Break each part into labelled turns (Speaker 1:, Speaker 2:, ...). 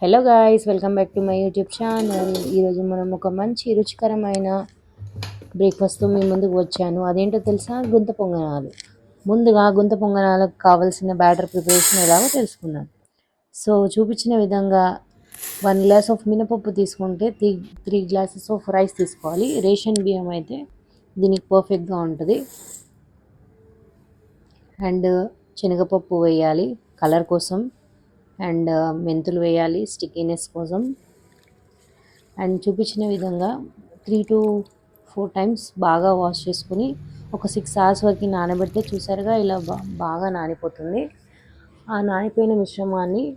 Speaker 1: Hello guys, welcome back to my YouTube channel. ఈరోజు మనం ఒక మంచి రుచికరమైన బ్రేక్ఫాస్ట్తో మీ ముందుకు వచ్చాను. అదేంటో తెలుసా? గుంత పొంగనాలు. ముందుగా గుంత పొంగనాలకు కావాల్సిన బ్యాటర్ ప్రిపరేషన్ ఎలాగో తెలుసుకుందాం. సో చూపించిన విధంగా 1 గ్లాస్ ఆఫ్ మినపప్పు తీసుకుంటే 3 గ్లాసెస్ ఆఫ్ రైస్ తీసుకోవాలి. రేషన్ బియ్యం అయితే దీనికి పర్ఫెక్ట్గా ఉంటుంది. అండ్ శనగపప్పు వేయాలి కలర్ కోసం, అండ్ మెంతులు వేయాలి స్టిక్కీనెస్ కోసం. అండ్ చూపించిన విధంగా 3 to 4 టైమ్స్ బాగా వాష్ చేసుకుని ఒక 6 hours వరకు నానబెడితే చూసారుగా ఇలా బాగా నానిపోతుంది. ఆ నానిపోయిన మిశ్రమాన్ని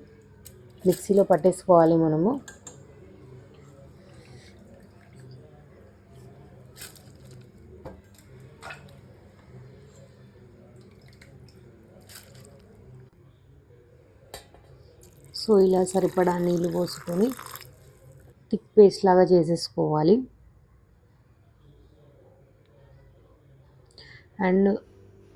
Speaker 1: మిక్సీలో పట్టేసుకోవాలి మనము. సో ఇలా సరిపడా నీళ్ళు పోసుకొని థిక్ పేస్ట్ లాగా చేసేసుకోవాలి. అండ్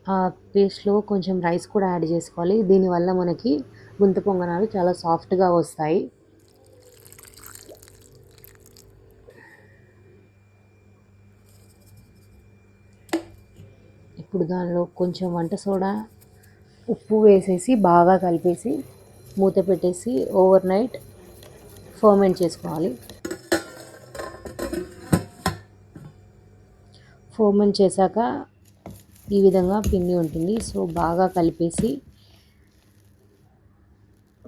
Speaker 1: ఆ పేస్ట్లో కొంచెం రైస్ కూడా యాడ్ చేసుకోవాలి. దీనివల్ల మనకి గుంత పొంగనాలు చాలా సాఫ్ట్గా వస్తాయి. ఇప్పుడు దానిలో కొంచెం వంట సోడా, ఉప్పు వేసేసి బాగా కలిపేసి మూత పెట్టేసి ఓవర్ నైట్ ఫర్మెంట్ చేసుకోవాలి. ఫర్మెంట్ చేశాక ఈ విధంగా పిండి ఉంటుంది. సో బాగా కలిపేసి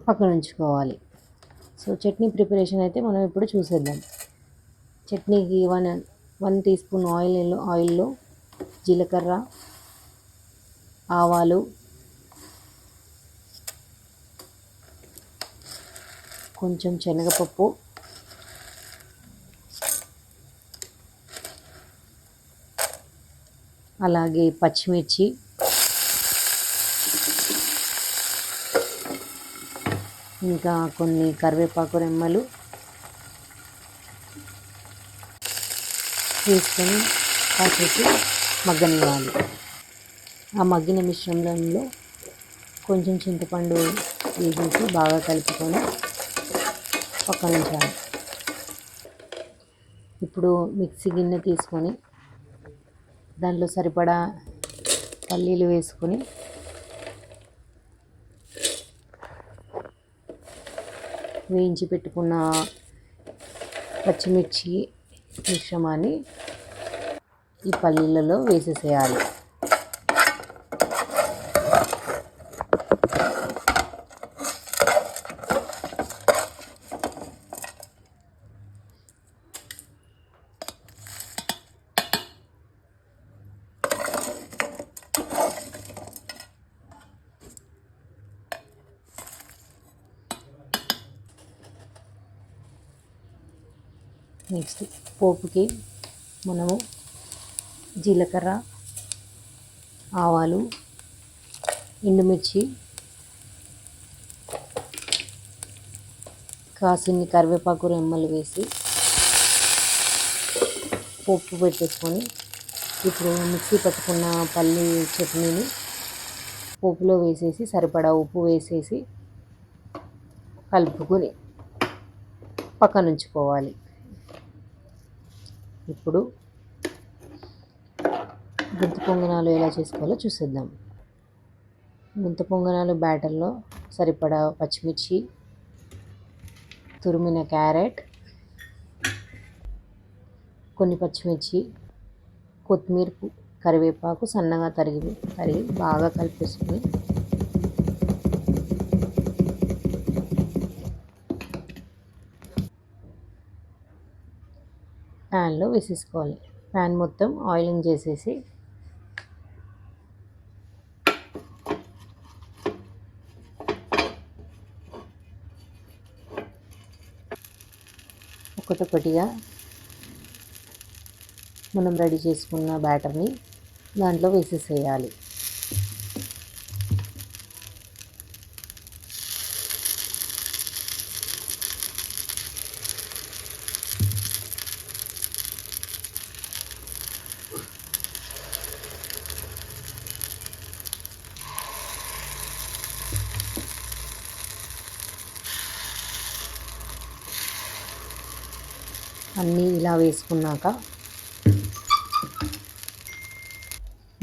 Speaker 1: పక్కన ఉంచుకోవాలి. సో చట్నీ ప్రిపరేషన్ అయితే మనం ఇప్పుడు చూసేద్దాం. చట్నీకి 1 teaspoon ఆయిల్లో జీలకర్ర, ఆవాలు, కొంచెం శనగపప్పు, అలాగే పచ్చిమిర్చి, ఇంకా కొన్ని కరివేపాకు రెమ్మలు వేసుకొని కాసేపు మగ్గనివ్వాలి. ఆ మగ్గిన మిశ్రమంలో కొంచెం చింతపండు వేసేసి బాగా కలుపుకొని పక్కన ఉంచాలి. ఇప్పుడు మిక్సీ గిన్నె తీసుకొని దాంట్లో సరిపడా పల్లీలు వేసుకొని వేయించి పెట్టుకున్న పచ్చిమిర్చి మిశ్రమాన్ని ఈ పల్లీలలో వేసేసేయాలి. నెక్స్ట్ పోపుకి మనము జీలకర్ర, ఆవాలు, ఎండుమిర్చి, కాసిన్ని కరివేపాకు రెమ్మలు వేసి పోపు పెట్టేసుకొని ఇప్పుడు మిక్సీ పట్టుకున్న పల్లి చట్నీని పోపులో వేసేసి సరిపడా ఉప్పు వేసేసి కలుపుకొని పక్కన ఉంచుకోవాలి. ఇప్పుడు గుంత పొంగనాలు ఎలా చేసుకోవాలో చూసేద్దాం. గుంత పొంగనాలు బ్యాటర్లో సరిపడా పచ్చిమిర్చి, తురిమిన క్యారెట్, కొన్ని పచ్చిమిర్చి, కొత్తిమీర, కరివేపాకు సన్నగా తరిగి బాగా కలిపేసుకొని ప్యాన్లో వేసేసుకోవాలి. ప్యాన్ మొత్తం ఆయిలింగ్ చేసేసి ఒకటొకటిగా మనం రెడీ చేసుకున్న బ్యాటర్ని దాంట్లో వేసేసేయాలి. అన్నీ ఇలా వేసుకున్నాక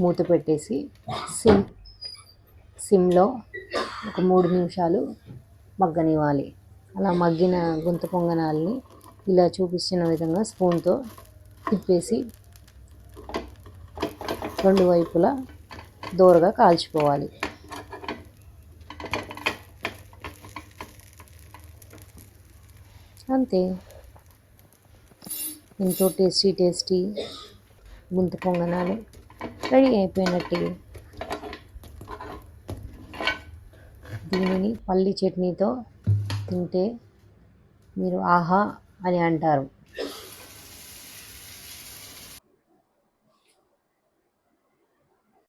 Speaker 1: మూత పెట్టేసి సిమ్లో ఒక 3 నిమిషాలు మగ్గనివ్వాలి. అలా మగ్గిన గుంత పొంగనాల్ని ఇలా చూపించిన విధంగా స్పూన్తో తిప్పేసి 2 వైపులా దోరగా కాల్చుకోవాలి. అంతే, ఎంతో టేస్టీ గుంత పొంగనాలు రెడీ అయిపోయినట్టే. దీనిని పల్లి చట్నీతో తింటే మీరు ఆహా అని అంటారు.